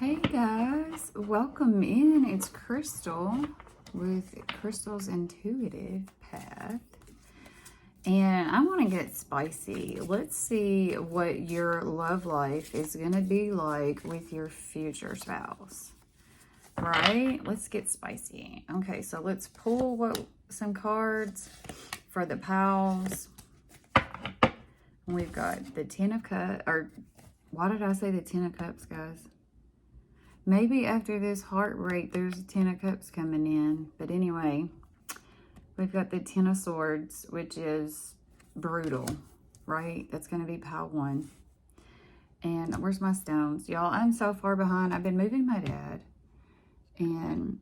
Hey guys, welcome in. It's Crystal with Crystal's Intuitive Path. And I want to get spicy. Let's see what your love life is going to be like with your future spouse. Right? Let's get spicy. Okay, so let's pull some cards for the pals. We've got the Ten of Cups, or why did I say the Ten of Cups, guys? Maybe after this heartbreak, there's a Ten of Cups coming in. But anyway, we've got the Ten of Swords, which is brutal, right? That's going to be pile one. And where's my stones? Y'all, I'm so far behind. I've been moving my dad. And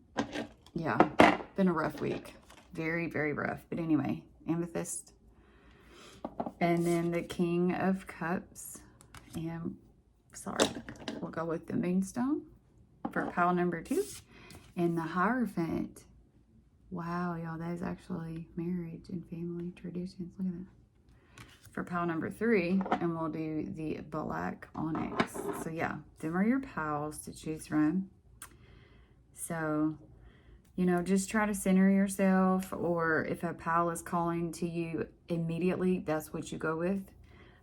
yeah, been a rough week. Very, very rough. But anyway, Amethyst. And then the King of Cups. And sorry, we'll go with the Moonstone for pile number 2. And the Hierophant. Wow, y'all, that is actually marriage and family traditions. Look at that. For pile number 3, and we'll do the Black Onyx. So yeah, them are your piles to choose from. So, you know, just try to center yourself, or if a pile is calling to you immediately, that's what you go with.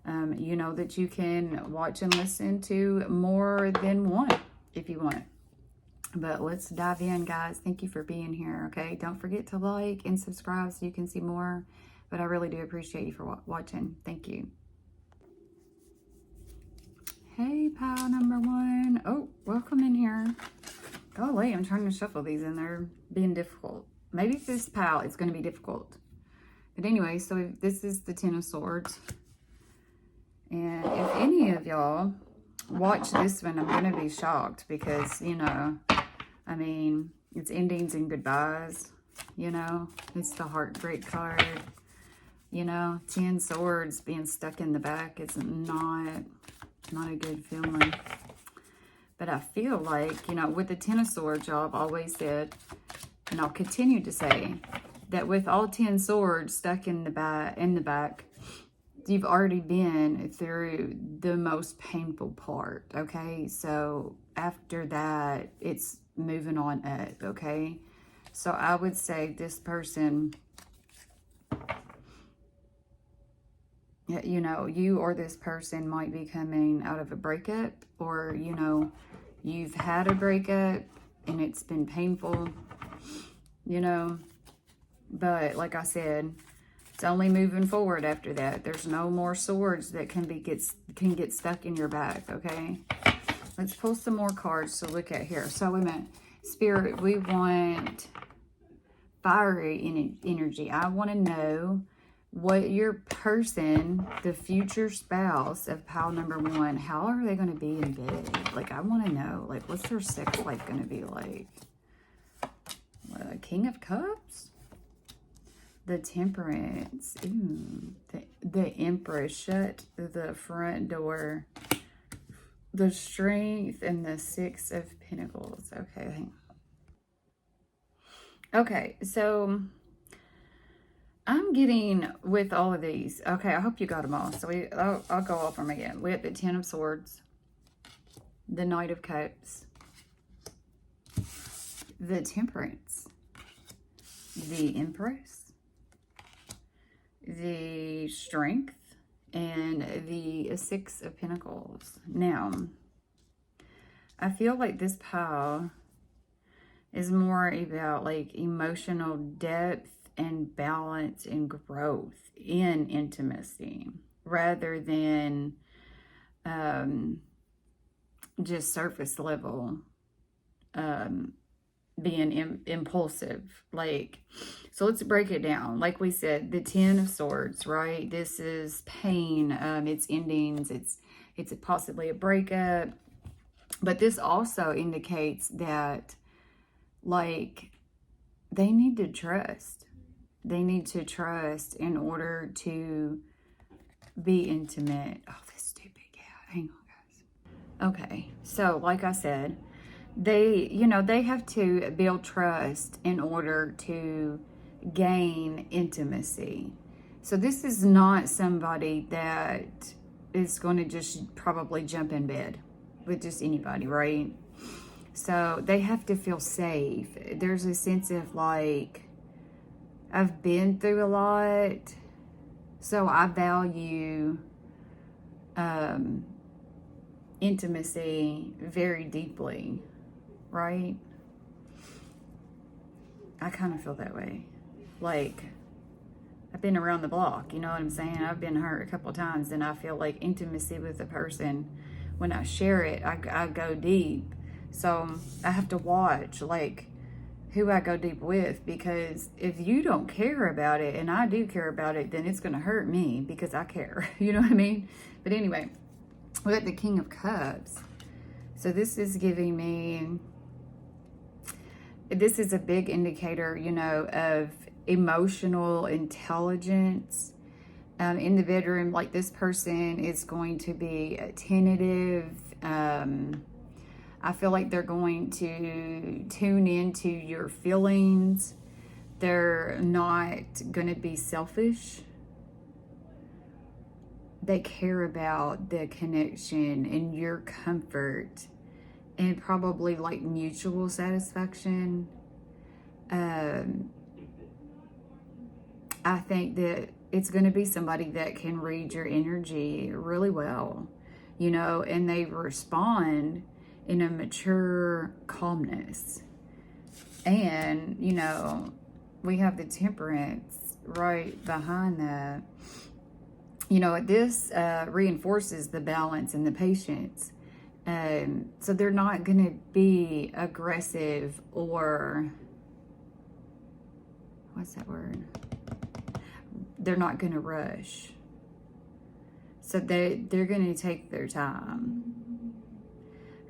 You know that you can watch and listen to more than one if you want. But let's dive in, guys. Thank you for being here, okay? Don't forget to like and subscribe so you can see more. But I really do appreciate you for watching. Thank you. Hey, pile number 1. Oh, welcome in here. Golly, I'm trying to shuffle these and they're being difficult. Maybe this pile is going to be difficult. But anyway, so this is the Ten of Swords. And if any of y'all watch this one, I'm going to be shocked because, you know, I mean, it's endings and goodbyes, you know. It's the heartbreak card. You know, 10 swords being stuck in the back is not a good feeling. But I feel like, you know, with the Ten of Swords, y'all, I've always said, and I'll continue to say, that with all 10 swords stuck in the back, you've already been through the most painful part, okay? So after that, it's moving on up, okay? So I would say this person, you know, you or this person might be coming out of a breakup, or, you know, you've had a breakup and it's been painful, you know, but like I said, it's only moving forward after that. There's no more swords that can get stuck in your back, okay? Let's pull some more cards to look at here. So wait a minute. Spirit, we want fiery energy. I want to know what your person, the future spouse of pile number 1, how are they going to be in bed? Like, I want to know, like, what's their sex life going to be like? King of Cups? The Temperance. Ooh, the Empress. Shut the front door. The Strength and the Six of Pentacles. Okay. Okay, so I'm getting with all of these. Okay, I hope you got them all. So I'll go over them again. We have the Ten of Swords, the Knight of Cups, the Temperance, the Empress, the Strength, and the Six of Pentacles. Now, I feel like this pile is more about like emotional depth and balance and growth in intimacy rather than just surface level being impulsive. Like, so let's break it down. Like we said, the Ten of Swords, right? This is pain. It's endings. It's possibly a breakup. But this also indicates that, like, they need to trust. They need to trust in order to be intimate. Oh, this stupid cat. Hang on, guys. Okay, so like I said, they have to build trust in order to gain intimacy. So this is not somebody that is going to just probably jump in bed with just anybody, right? So they have to feel safe. There's a sense of like, I've been through a lot, so I value intimacy very deeply, right? I kind of feel that way. Like, I've been around the block, you know what I'm saying? I've been hurt a couple of times, and I feel like intimacy with a person, when I share it, I go deep. So I have to watch, like, who I go deep with, because if you don't care about it and I do care about it, then it's going to hurt me because I care. You know what I mean? But anyway, we got the King of Cups. So this is giving me, this is a big indicator, you know, of emotional intelligence. In the bedroom, like, this person is going to be tentative. I feel like they're going to tune into your feelings. They're not going to be selfish. They care about the connection and your comfort and probably like mutual satisfaction. I think that it's going to be somebody that can read your energy really well, you know, and they respond in a mature calmness. And, you know, we have the Temperance right behind that. You know, this reinforces the balance and the patience. So they're not going to be aggressive or, what's that word? They're not going to rush. So they're going to take their time.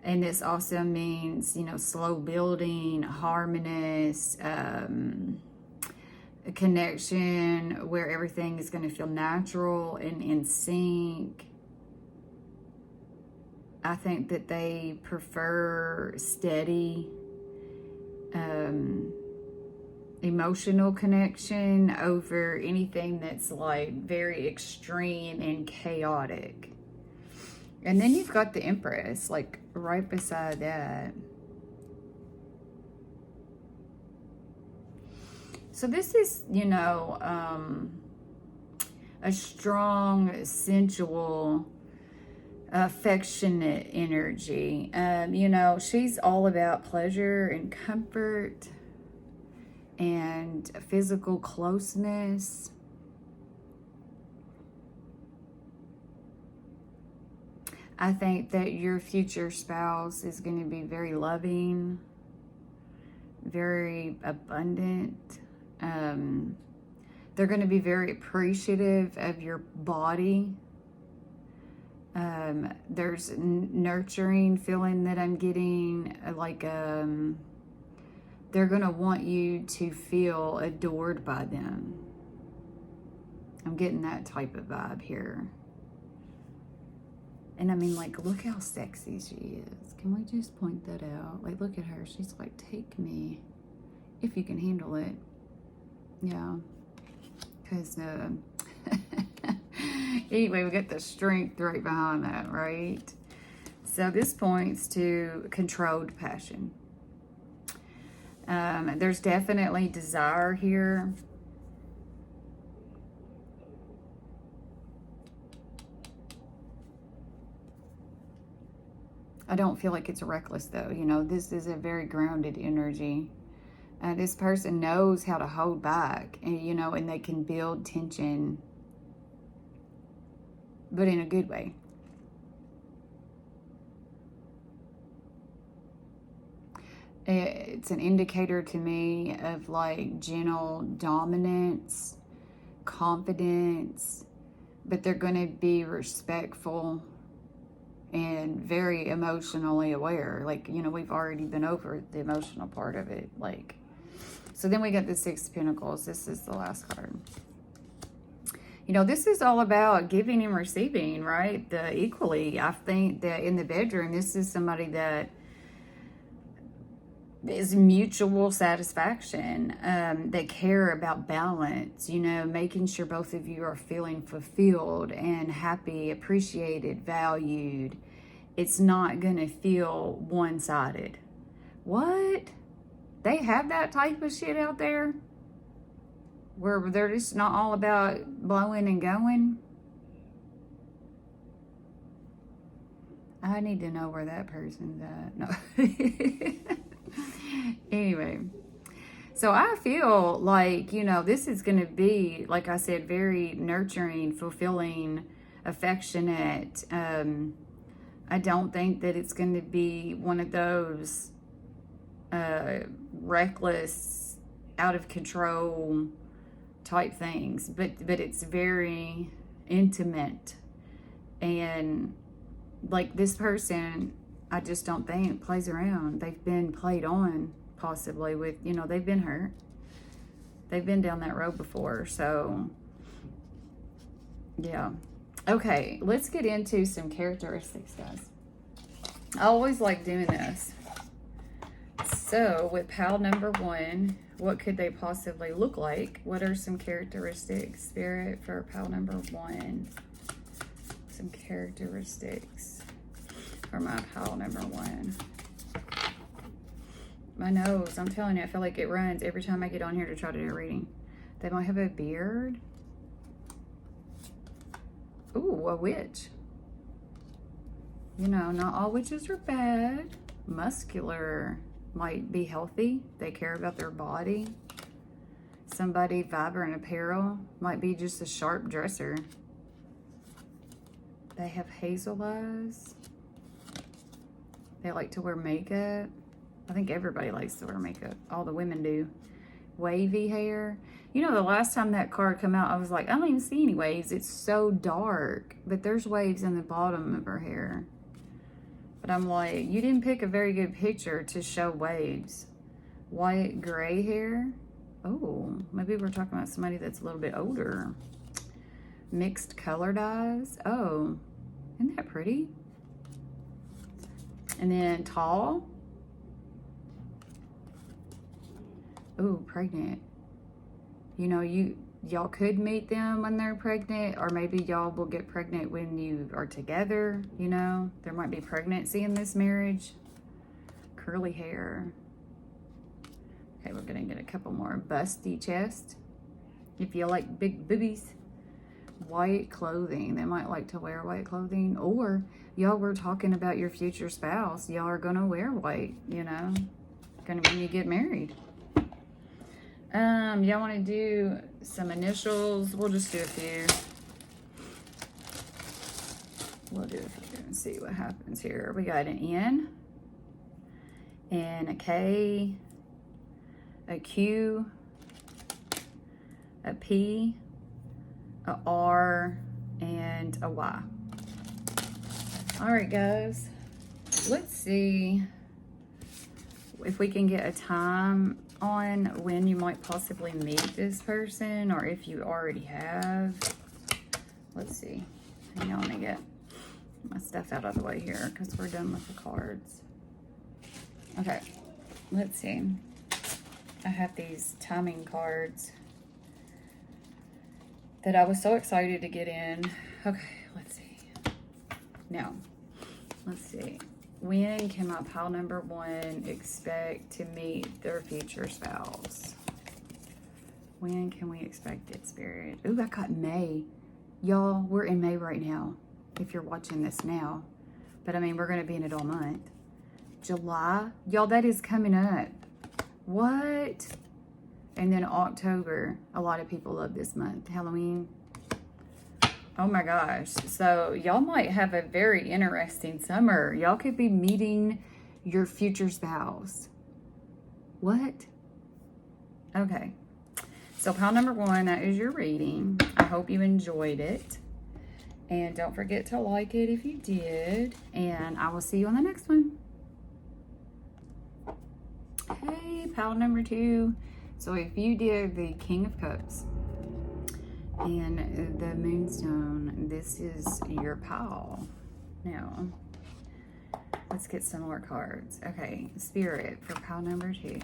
And this also means, you know, slow building, harmonious, a connection where everything is going to feel natural and in sync. I think that they prefer steady, emotional connection over anything that's like very extreme and chaotic. And then you've got the Empress, like right beside that. So this is, you know, a strong, sensual, affectionate energy. You know, she's all about pleasure and comfort and physical closeness. I think that your future spouse is going to be very loving, very abundant. They're going to be very appreciative of your body. There's nurturing feeling that I'm getting, like they're going to want you to feel adored by them. I'm getting that type of vibe here. And I mean, like, look how sexy she is. Can we just point that out? Like, look at her. She's like, take me if you can handle it. Yeah. Because, anyway, we got the strength right behind that, right? So this points to controlled passion. There's definitely desire here. I don't feel like it's reckless, though. You know, this is a very grounded energy. This person knows how to hold back, and, you know, and they can build tension, but in a good way. It's an indicator to me of like gentle dominance, confidence, but they're going to be respectful and very emotionally aware. Like, you know, we've already been over the emotional part of it. Like, so then we got the Six of Pentacles. This is the last card. You know, this is all about giving and receiving, right? Equally. I think that in the bedroom, this is somebody that is mutual satisfaction. They care about balance, you know, making sure both of you are feeling fulfilled and happy, appreciated, valued. it's not going to feel one-sided. What? They have that type of shit out there? Where they're just not all about blowing and going? I need to know where that person's at. No. Anyway. So I feel like, you know, this is going to be, like I said, very nurturing, fulfilling, affectionate. I don't think that it's going to be one of those reckless, out of control type things. But it's very intimate. And like this person, I just don't think plays around. They've been played on. Possibly with, you know, they've been hurt. They've been down that road before. So, yeah. Okay, let's get into some characteristics, guys. I always like doing this. So, with pal number 1, what could they possibly look like? What are some characteristics, Spirit, for pal number 1? Some characteristics for my pal number 1. My nose, I'm telling you, I feel like it runs every time I get on here to try to do a reading. They might have a beard. Ooh, a witch. You know, not all witches are bad. Muscular, might be healthy. They care about their body. Somebody vibrant apparel, might be just a sharp dresser. They have hazel eyes. They like to wear makeup. I think everybody likes to wear makeup. All the women do. Wavy hair. You know, the last time that card came out, I was like, I don't even see any waves. It's so dark. But there's waves in the bottom of her hair. But I'm like, you didn't pick a very good picture to show waves. White gray hair. Oh, maybe we're talking about somebody that's a little bit older. Mixed colored eyes. Oh, isn't that pretty? And then tall. Ooh, pregnant. You know, y'all could meet them when they're pregnant, or maybe y'all will get pregnant when you are together, you know. There might be pregnancy in this marriage. Curly hair. Okay, we're gonna get a couple more. Busty chest. If you like big boobies. White clothing. They might like to wear white clothing. Or y'all were talking about your future spouse. Y'all are gonna wear white, you know. Gonna when you get married. Y'all want to do some initials? We'll just do a few. We'll do a few and see what happens here. We got an N and a K, a Q, a P, a R, and a Y. All right, guys. Let's see if we can get a time on when you might possibly meet this person, or if you already have. Let's see. Hang on, let me get my stuff out of the way here because we're done with the cards. Okay, let's see. I have these timing cards that I was so excited to get in. Okay, let's see. Now, let's see. When can my pile number 1 expect to meet their future spouse? When can we expect it, Spirit? Ooh, I got May. Y'all, we're in May right now, if you're watching this now. But, I mean, we're going to be in it all month. July. Y'all, that is coming up. What? And then October. A lot of people love this month. Halloween. Oh my gosh. So y'all might have a very interesting summer. Y'all could be meeting your future spouse. What? Okay. So pile number 1, that is your reading. I hope you enjoyed it. And don't forget to like it if you did. And I will see you on the next one. Hey, pile number 2. So if you did the King of Cups and the Moonstone, this is your pile. Now, let's get some more cards. Okay, Spirit, for pile number 2.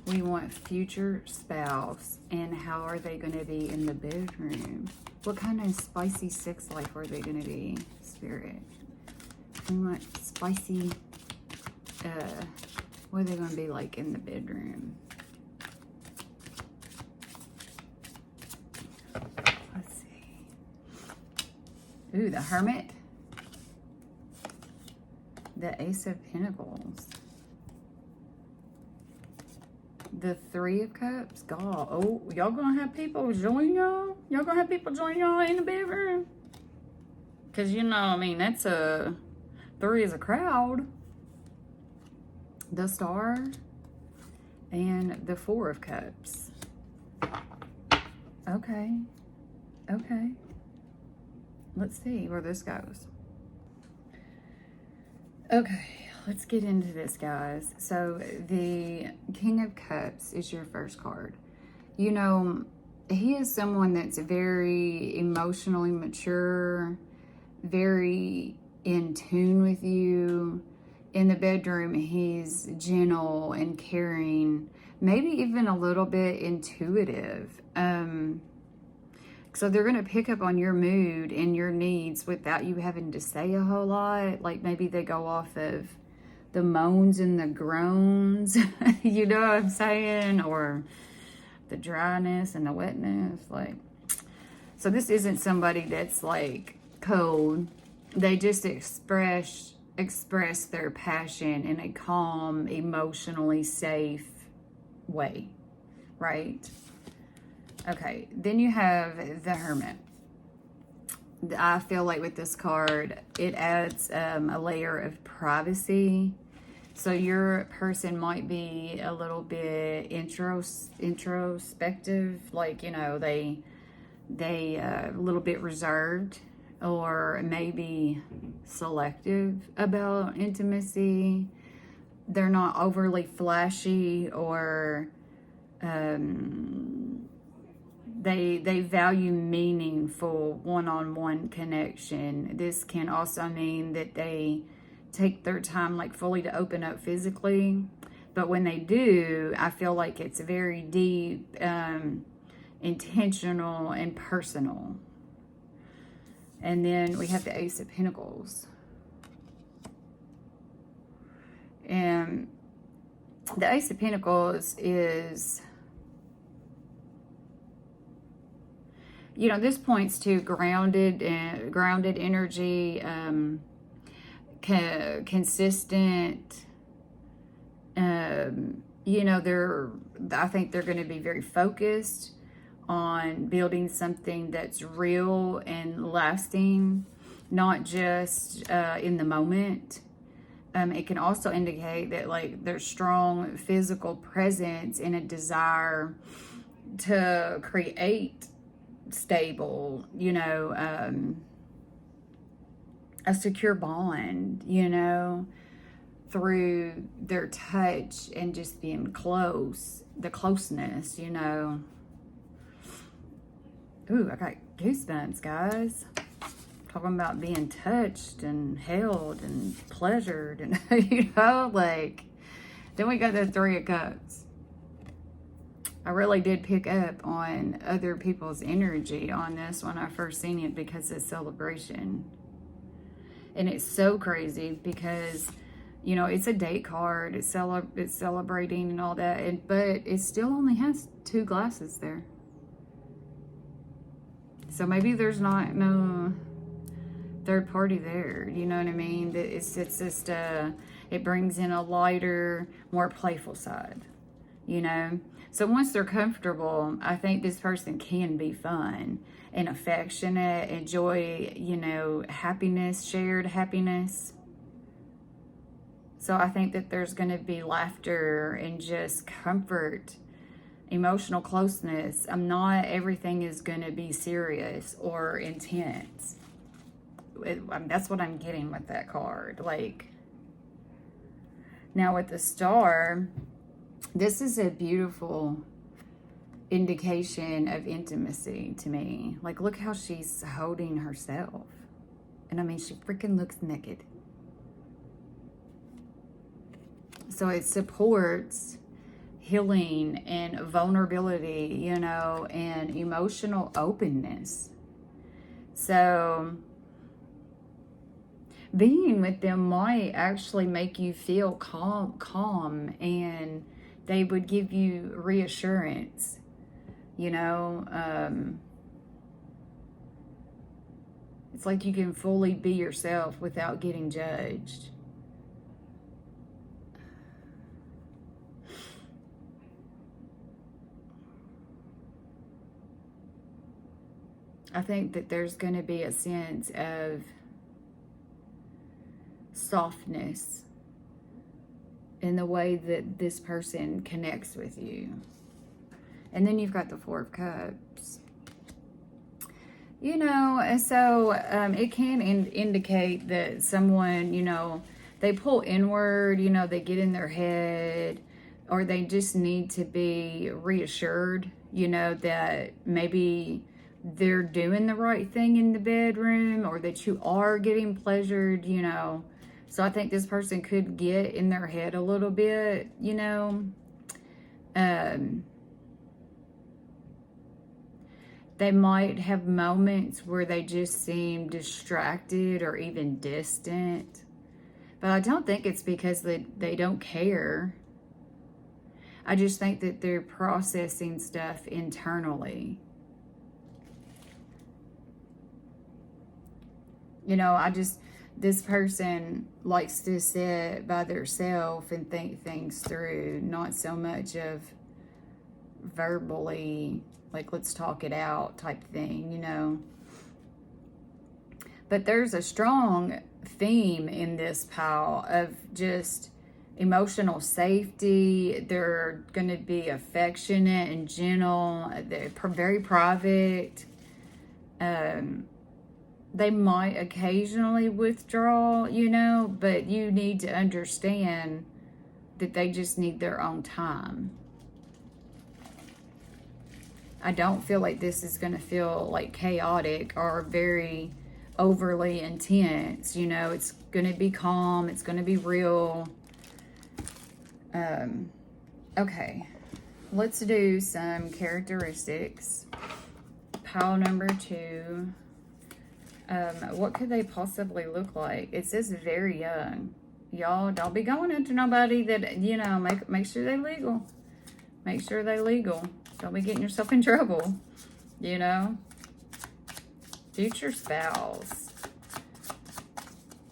We want future spouse, and how are they going to be in the bedroom? What kind of spicy sex life are they going to be, Spirit? Like spicy, what are they going to be like in the bedroom? Let's see. Ooh, the Hermit. The Ace of Pentacles. The Three of Cups. God. Oh, y'all gonna have people join y'all? Y'all gonna have people join y'all in the bedroom? Because, you know, I mean, that's a... 3 is a crowd. The Star. And the Four of Cups. Okay. Okay. Let's see where this goes. Okay, let's get into this, guys. So the King of Cups is your first card. You know, he is someone that's very emotionally mature, very in tune with you. In the bedroom, he's gentle and caring, maybe even a little bit intuitive. So they're going to pick up on your mood and your needs without you having to say a whole lot. Like maybe they go off of the moans and the groans, you know what I'm saying? Or the dryness and the wetness. Like, so this isn't somebody that's like cold. They just express their passion in a calm, emotionally safe way, right? Okay, then you have the Hermit. I feel like with this card, it adds a layer of privacy. So your person might be a little bit introspective, like, you know, they a little bit reserved, or maybe selective about intimacy. They're not overly flashy, or they value meaningful one-on-one connection. This can also mean that they take their time like fully to open up physically. But when they do, I feel like it's very deep, intentional, and personal. And then we have the Ace of Pentacles. And the Ace of Pentacles is... You know, this points to grounded energy, consistent. You know, I think they're going to be very focused on building something that's real and lasting, not just in the moment. It can also indicate that like there's strong physical presence and a desire to create stable, you know, a secure bond, you know, through their touch and just being close, the closeness, you know. Ooh, I got goosebumps, guys. Talking about being touched and held and pleasured and, you know, like, then we got the Three of Cups. I really did pick up on other people's energy on this when I first seen it, because it's celebration. And it's so crazy because, you know, it's a date card. It's celebrating and all that. But it still only has 2 glasses there. So maybe there's not no third party there. You know what I mean? It's just, it brings in a lighter, more playful side, you know? So once they're comfortable, I think this person can be fun and affectionate, enjoy, you know, happiness, shared happiness. So I think that there's going to be laughter and just comfort, emotional closeness. Not everything is going to be serious or intense. That's what I'm getting with that card. Like, now with the Star... This is a beautiful indication of intimacy to me. Like, look how she's holding herself. And I mean, she freaking looks naked. So it supports healing and vulnerability, you know, and emotional openness. So being with them might actually make you feel calm, and they would give you reassurance, you know. It's like you can fully be yourself without getting judged. I think that there's going to be a sense of softness in the way that this person connects with you. And then you've got the Four of Cups. You know, so it can indicate that someone, you know, they pull inward, you know, they get in their head, or they just need to be reassured, you know, that maybe they're doing the right thing in the bedroom, or that you are getting pleasured, you know. So I think this person could get in their head a little bit, you know. They might have moments where they just seem distracted or even distant. But I don't think it's because they don't care. I just think that they're processing stuff internally. You know, this person likes to sit by themselves and think things through, not so much of verbally, like, let's talk it out type thing, you know. But there's a strong theme in this pile of just emotional safety. They're going to be affectionate and gentle. They're very private. They might occasionally withdraw, you know, but you need to understand that they just need their own time. I don't feel like this is going to feel like chaotic or very overly intense. You know, it's going to be calm. It's going to be real. Okay, let's do some characteristics. Pile number 2. What could they possibly look like? It says very young. Y'all, don't be going into nobody that, you know, make sure they're legal. Make sure they're legal. Don't be getting yourself in trouble, you know. Future spouse.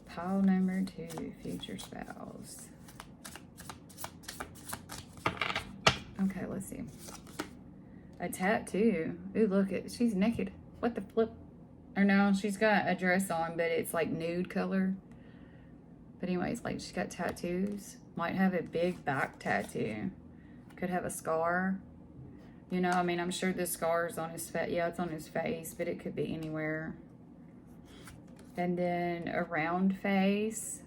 Pile number 2, future spouse. Okay, let's see. A tattoo. Ooh, look, she's naked. What the flip? Or no, she's got a dress on, but it's like nude color. But anyways, like, she's got tattoos. Might have a big back tattoo. Could have a scar. You know, I mean, I'm sure the scar is on his face. Yeah, it's on his face, but it could be anywhere. And then a round face.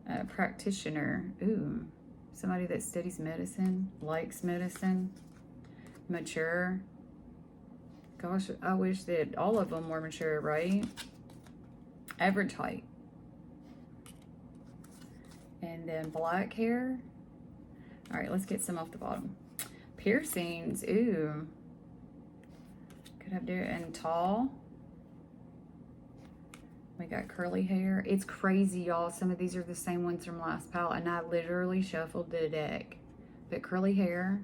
A practitioner. Ooh, somebody that studies medicine, likes medicine. Mature. Gosh, I wish that all of them were mature, right? Average height. And then black hair. All right, let's get some off the bottom. Piercings, ooh. Could have there, and tall. We got curly hair. It's crazy, y'all. Some of these are the same ones from last pile, and I literally shuffled the deck. But curly hair.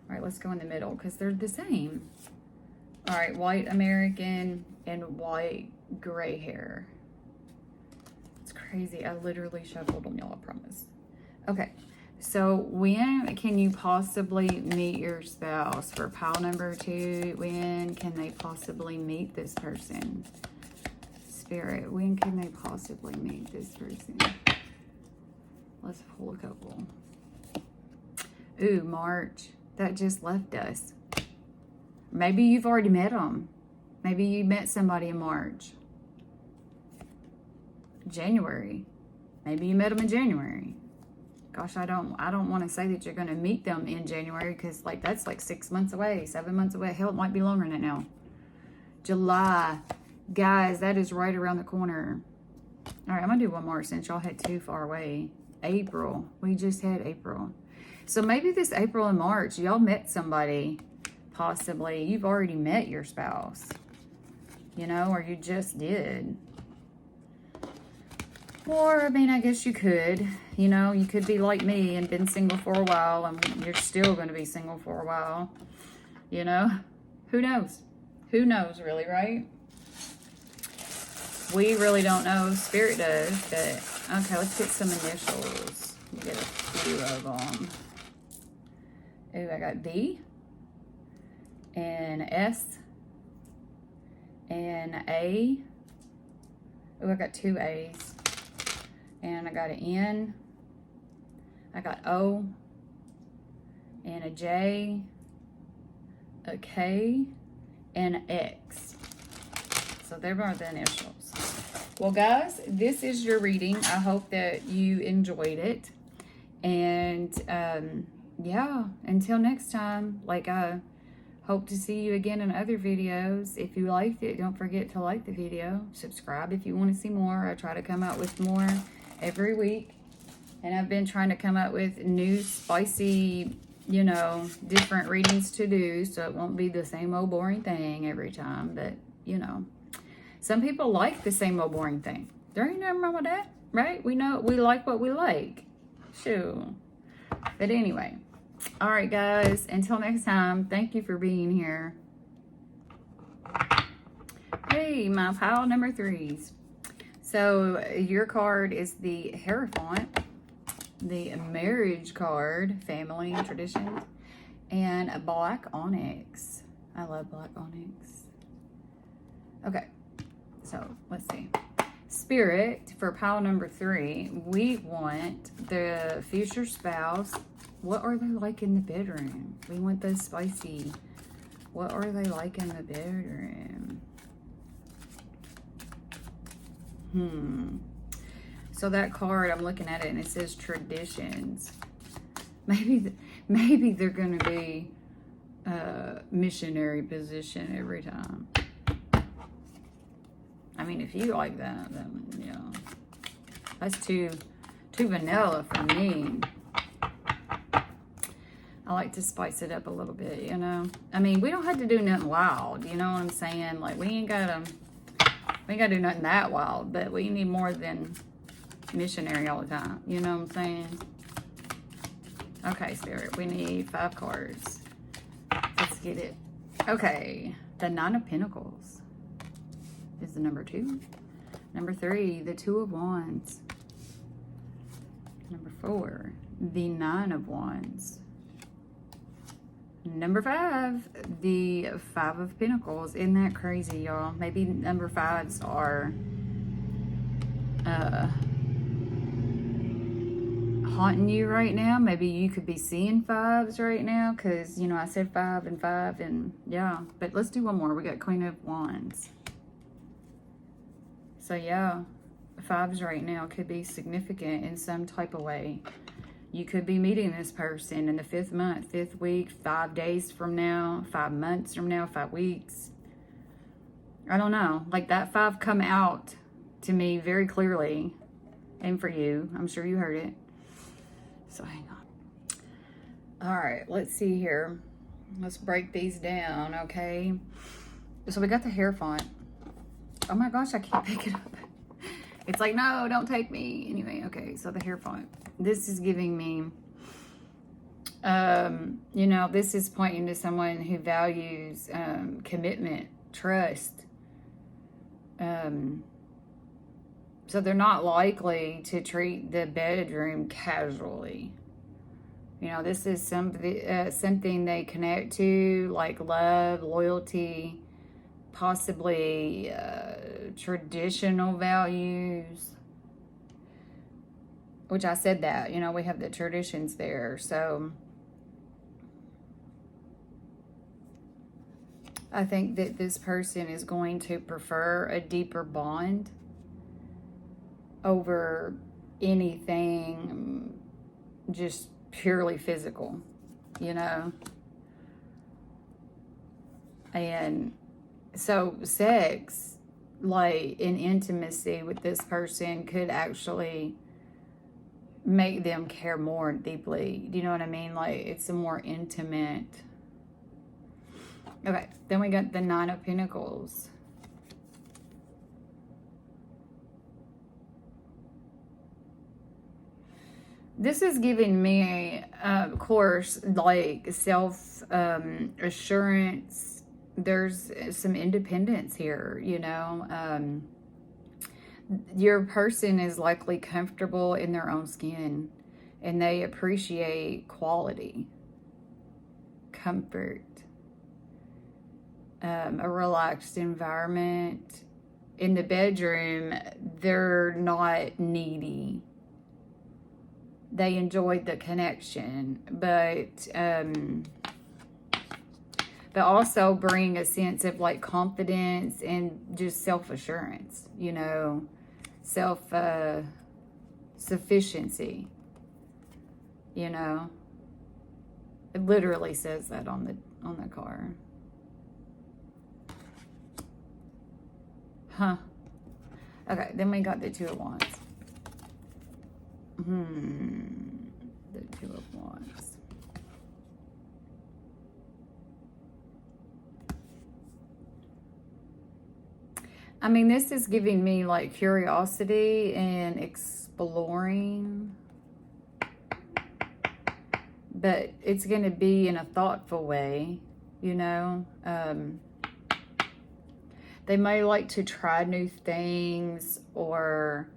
All right, let's go in the middle because they're the same. All right, white American and white gray hair. It's crazy. I literally shuffled them, y'all, I promise. Okay, so when can you possibly meet your spouse? For pile number 2, when can they possibly meet this person? Spirit, when can they possibly meet this person? Let's pull a couple. Ooh, March. That just left us. Maybe you've already met them. Maybe you met somebody in March. January. Maybe you met them in January. Gosh, I don't want to say that you're going to meet them in January because, like, that's like 6 months away, 7 months away. Hell, it might be longer than that now. July. Guys, that is right around the corner. All right, I'm going to do one more since y'all had 2 far away. April. We just had April. So maybe this April and March, y'all met somebody. Possibly. You've already met your spouse. You know, or you just did. Or, I mean, I guess you could, you know, you could be like me and been single for a while and you're still going to be single for a while, you know? Who knows? Who knows, really, right? We really don't know. Spirit does, but okay, let's get some initials. Get a few of them. Ooh, I got B and S and A. Ooh, I got 2 A's. And I got an N. I got O and a J, a K, and an X. So there are the initials. Well, guys, this is your reading. I hope that you enjoyed it. And yeah, until next time, like, I hope to see you again in other videos. If you liked it, don't forget to like the video. Subscribe if you want to see more. I try to come out with more every week. And I've been trying to come up with new spicy, you know, different readings to do. So it won't be the same old boring thing every time. But, you know, some people like the same old boring thing. There ain't nothing wrong with that, right? We know we like what we like. Sure. But anyway. All right, guys. Until next time, thank you for being here. Hey, my pile number 3s. So your card is the Hierophant, the marriage card, family and traditions, and a black onyx. I love black onyx. Okay, so let's see. Spirit, for pile number 3, we want the future spouse. What are they like in the bedroom? We want those spicy. What are they like in the bedroom? So that card, I'm looking at it and it says traditions. Maybe they're going to be missionary position every time. I mean, if you like that, then yeah, that's too vanilla for me. I like to spice it up a little bit, you know. I mean, we don't have to do nothing wild, you know what I'm saying? Like, we ain't gotta do nothing that wild, but we need more than missionary all the time, you know what I'm saying? Okay, Spirit, we need 5 cards. Let's get it. Okay, the 9 of Pentacles is the number 2. Number 3, the 2 of Wands. Number 4, the 9 of Wands. Number 5, the 5 of Pentacles. Isn't that crazy, y'all? Maybe number 5s are haunting you right now. Maybe you could be seeing 5s right now because, you know, I said 5 and 5 and yeah. But let's do one more. We got Queen of Wands. So yeah, 5s right now could be significant in some type of way. You could be meeting this person in the 5th month, 5th week, 5 days from now, 5 months from now, 5 weeks. I don't know. Like, that 5 come out to me very clearly. And for you, I'm sure you heard it. So hang on. All right, let's see here. Let's break these down, okay? So we got the Hierophant. Oh my gosh, I can't pick it up. It's like, no, don't take me. Anyway, okay, so the Hierophant. This is giving me, you know, this is pointing to someone who values commitment, trust. So they're not likely to treat the bedroom casually. You know, this is something they connect to, like love, loyalty, possibly traditional values. Which I said that, you know, we have the traditions there. So I think that this person is going to prefer a deeper bond over anything just purely physical, you know. And so sex, like in intimacy with this person, could actually make them care more deeply. Do you know what I mean? Like, it's a more intimate. Okay, then we got the 9 of Pentacles. This is giving me, of course, like self assurance. There's some independence here, you know. Your person is likely comfortable in their own skin and they appreciate quality, comfort, a relaxed environment. In the bedroom, they're not needy. They enjoyed the connection, but also bring a sense of like confidence and just self-assurance, you know, sufficiency, you know. It literally says that on the card. Huh. Okay, then we got the Two of Wands. The Two of Wands. I mean, this is giving me like curiosity and exploring, but it's going to be in a thoughtful way, you know. They may like to try new things, or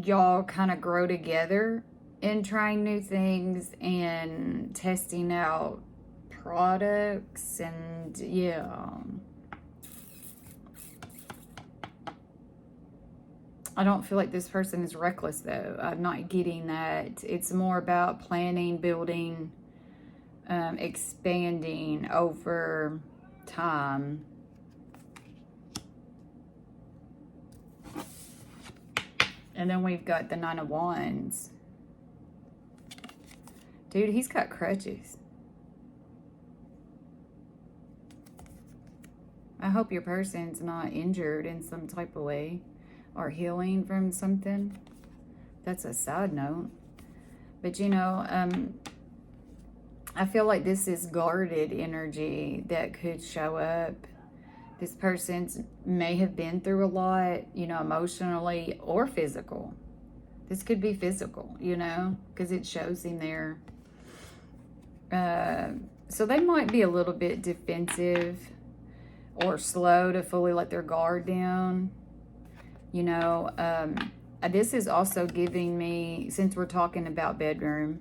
y'all kind of grow together in trying new things and testing out products, and yeah. I don't feel like this person is reckless, though. I'm not getting that. It's more about planning, building, expanding over time. And then we've got the Nine of Wands. Dude, he's got crutches. I hope your person's not injured in some type of way or healing from something. That's a side note. But, you know, I feel like this is guarded energy that could show up. This person may have been through a lot, you know, emotionally or physical. This could be physical, you know, because it shows him there. So they might be a little bit defensive or slow to fully let their guard down. You know, this is also giving me, since we're talking about bedroom,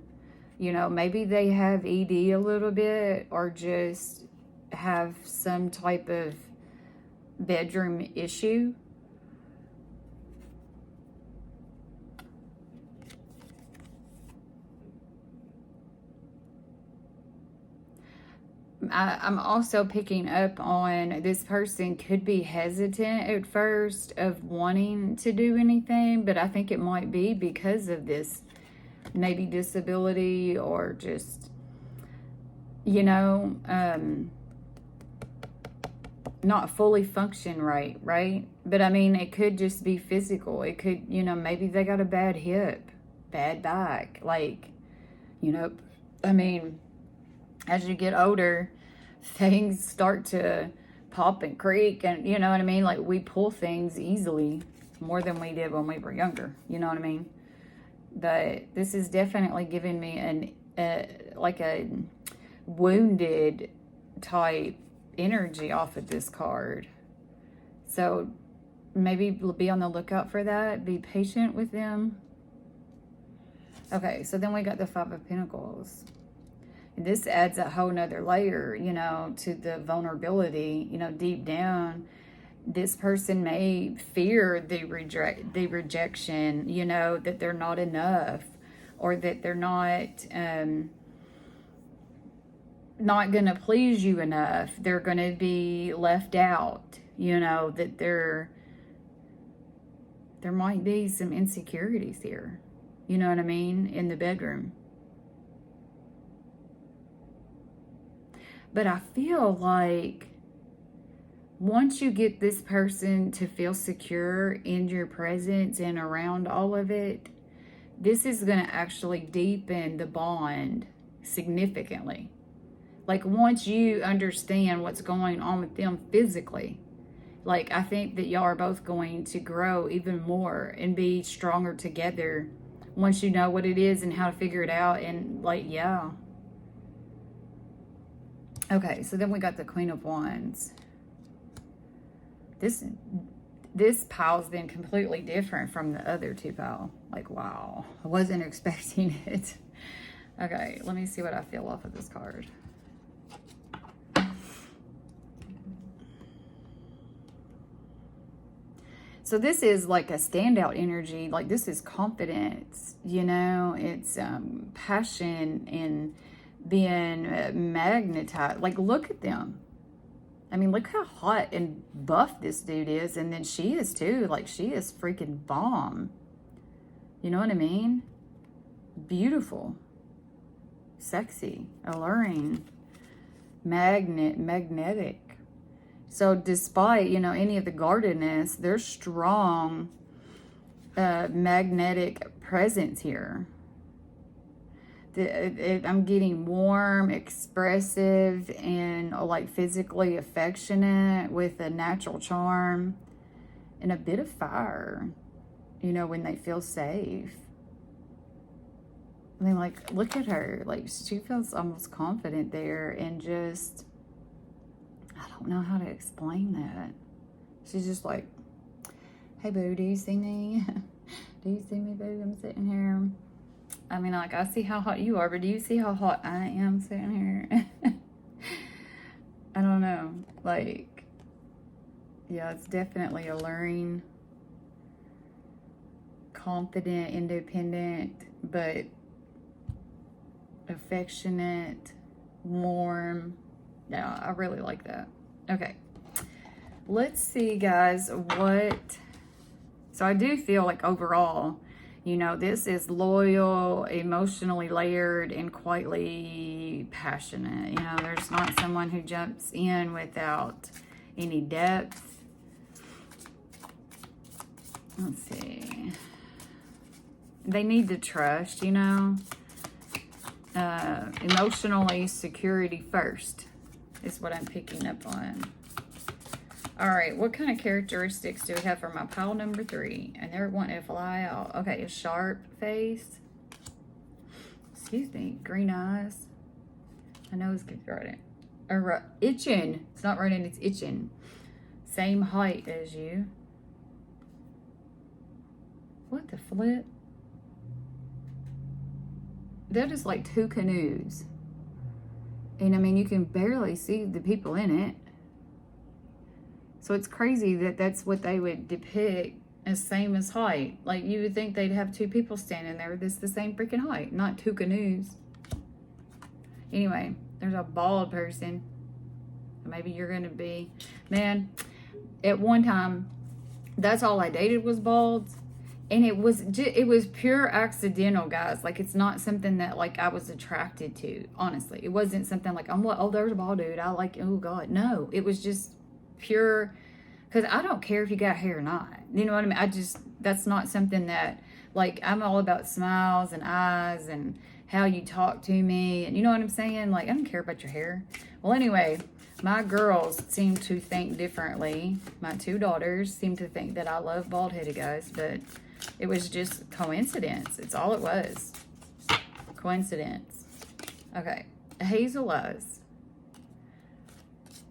you know, maybe they have ED a little bit, or just have some type of bedroom issue. I'm also picking up on this person could be hesitant at first of wanting to do anything, but I think it might be because of this maybe disability, or just, you know, not fully function right? But I mean, it could just be physical. It could, you know, maybe they got a bad hip, bad back, like, you know, I mean, as you get older, things start to pop and creak, and you know what I mean? Like, we pull things easily more than we did when we were younger, you know what I mean? But this is definitely giving me like a wounded type energy off of this card. So maybe be on the lookout for that. Be patient with them. Okay, so then we got the Five of Pentacles. This adds a whole nother layer, you know, to the vulnerability. You know, deep down, this person may fear the rejection, you know, that they're not enough, or that they're not going to please you enough. They're going to be left out, you know, that there might be some insecurities here, you know what I mean, in the bedroom. But I feel like once you get this person to feel secure in your presence and around all of it, this is going to actually deepen the bond significantly. Like, once you understand what's going on with them physically, Like, I think that y'all are both going to grow even more and be stronger together once you know what it is and how to figure it out. And, like, yeah. Okay, so then we got the Queen of Wands. This pile's been completely different from the other two pile. Like, wow. I wasn't expecting it. Okay, let me see what I feel off of this card. So this is like a standout energy. Like, this is confidence, you know, it's passion and being magnetized. Like, look at them. I mean, look how hot and buff this dude is. And then she is too. Like, she is freaking bomb. You know what I mean? Beautiful. Sexy. Alluring. Magnetic. So despite, you know, any of the guardedness, there's strong magnetic presence here. I'm getting warm, expressive, and like physically affectionate with a natural charm and a bit of fire, you know, when they feel safe. I mean, like, look at her. Like, she feels almost confident there and just, I don't know how to explain that. She's just like, hey, boo, do you see me? Do you see me, boo? I'm sitting here. I mean, like, I see how hot you are, but do you see how hot I am sitting here? I don't know. Like, yeah, it's definitely alluring, confident, independent, but affectionate, warm. Yeah, I really like that. Okay. Let's see, guys, what... So I do feel like overall, you know, this is loyal, emotionally layered, and quietly passionate. You know, there's not someone who jumps in without any depth. Let's see. They need to trust, you know. Emotionally, security first is what I'm picking up on. All right, what kind of characteristics do we have for my pile number 3? And they're wanting to fly out. Okay, a sharp face. Excuse me, green eyes. My nose keeps running. Or itching. It's not running, it's itching. Same height as you. What the flip? That is like 2 canoes. And I mean, you can barely see the people in it. So it's crazy that that's what they would depict as same as height. Like, you would think they'd have 2 people standing there that's the same freaking height, not 2 canoes. Anyway, there's a bald person. Maybe you're going to be... Man, at one time, that's all I dated was balds. And it was pure accidental, guys. Like, it's not something that, like, I was attracted to, honestly. It wasn't something like, oh, there's a bald dude. I like, oh, God. No, it was just pure, because I don't care if you got hair or not. You know what I mean? That's not something that, like, I'm all about smiles and eyes and how you talk to me. And you know what I'm saying? Like, I don't care about your hair. Well, anyway, my girls seem to think differently. My 2 daughters seem to think that I love bald-headed guys, but... it was just coincidence. It's all it was. Coincidence. Okay. Hazel eyes.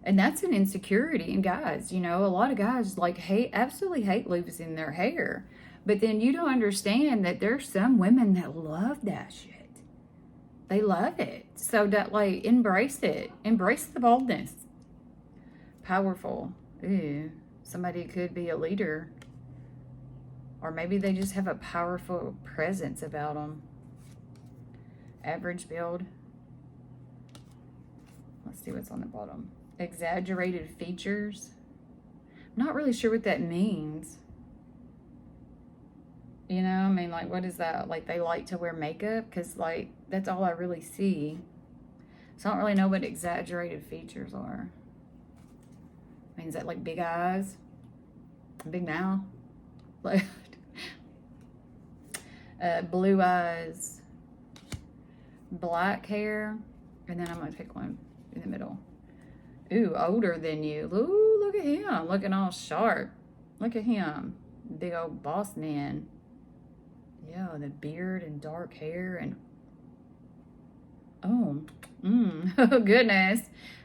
And that's an insecurity in guys. You know, a lot of guys like absolutely hate losing their hair. But then you don't understand that there's some women that love that shit. They love it. So that, like, embrace it. Embrace the baldness. Powerful. Ooh. Somebody could be a leader. Or maybe they just have a powerful presence about them. Average build. Let's see what's on the bottom. Exaggerated features. I'm not really sure what that means. You know, I mean, like, what is that? Like, they like to wear makeup? Because, like, that's all I really see. So I don't really know what exaggerated features are. I mean, is that like big eyes? Big mouth? Like... blue eyes, black hair, and then I'm going to pick one in the middle. Ooh, older than you. Ooh, look at him. Looking all sharp. Look at him. Big old boss man. Yeah, the beard and dark hair and... Oh, oh, goodness.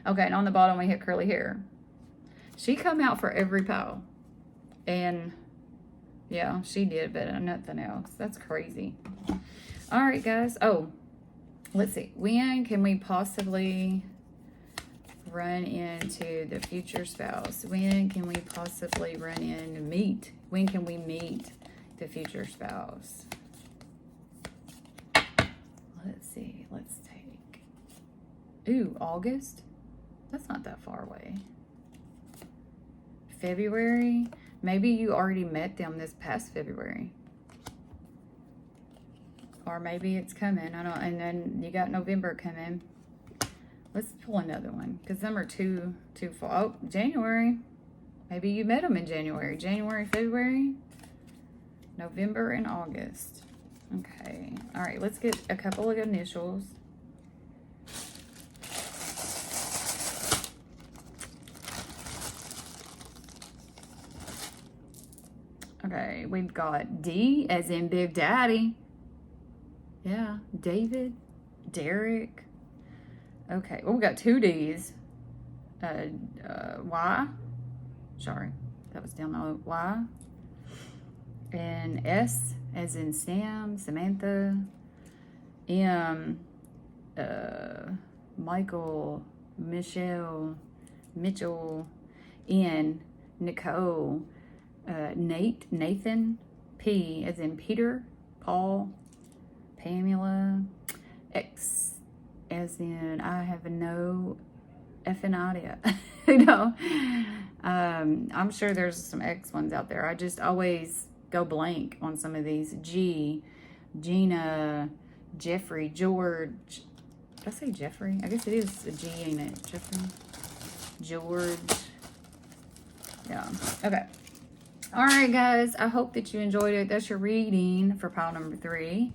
Okay, and on the bottom we hit curly hair. She come out for every pile. And, yeah, she did, but nothing else. That's crazy. All right, guys. Oh, let's see. When can we possibly run into the future spouse? When can we possibly run in and meet? When can we meet the future spouse? Let's see. Let's take... Ooh, August? That's not that far away. February? Maybe you already met them this past February. Or maybe it's coming. I don't. And then you got November coming. Let's pull another one, because them are too far. Oh, January. Maybe you met them in January. January, February, November, and August. Okay. All right, let's get a couple of initials. Okay, we've got D as in Big Daddy. Yeah, David, Derek. Okay, well, we got two D's. Y. Sorry, that was down the Y. And S as in Sam, Samantha. M. Michael, Michelle, Mitchell. N. Nicole. Nate, Nathan. P as in Peter, Paul, Pamela. X as in I have no effing idea. No. I'm sure there's some X ones out there. I just always go blank on some of these. G, Gina, Jeffrey, George. Did I say Jeffrey? I guess it is a G, ain't it? Jeffrey, George. Yeah. Okay. All right, guys. I hope that you enjoyed it. That's your reading for pile number 3.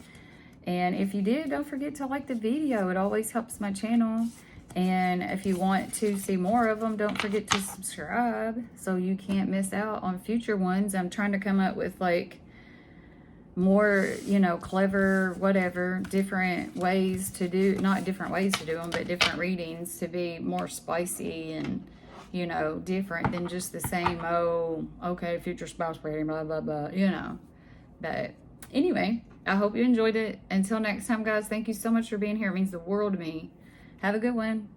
And if you did, don't forget to like the video. It always helps my channel. And if you want to see more of them, don't forget to subscribe so you can't miss out on future ones. I'm trying to come up with like more, you know, clever, whatever, different ways to do, not different ways to do them, but different readings to be more spicy and, you know, different than just the same, oh, okay, future spouse reading, blah, blah, blah, you know. But anyway, I hope you enjoyed it. Until next time, guys, thank you so much for being here. It means the world to me. Have a good one.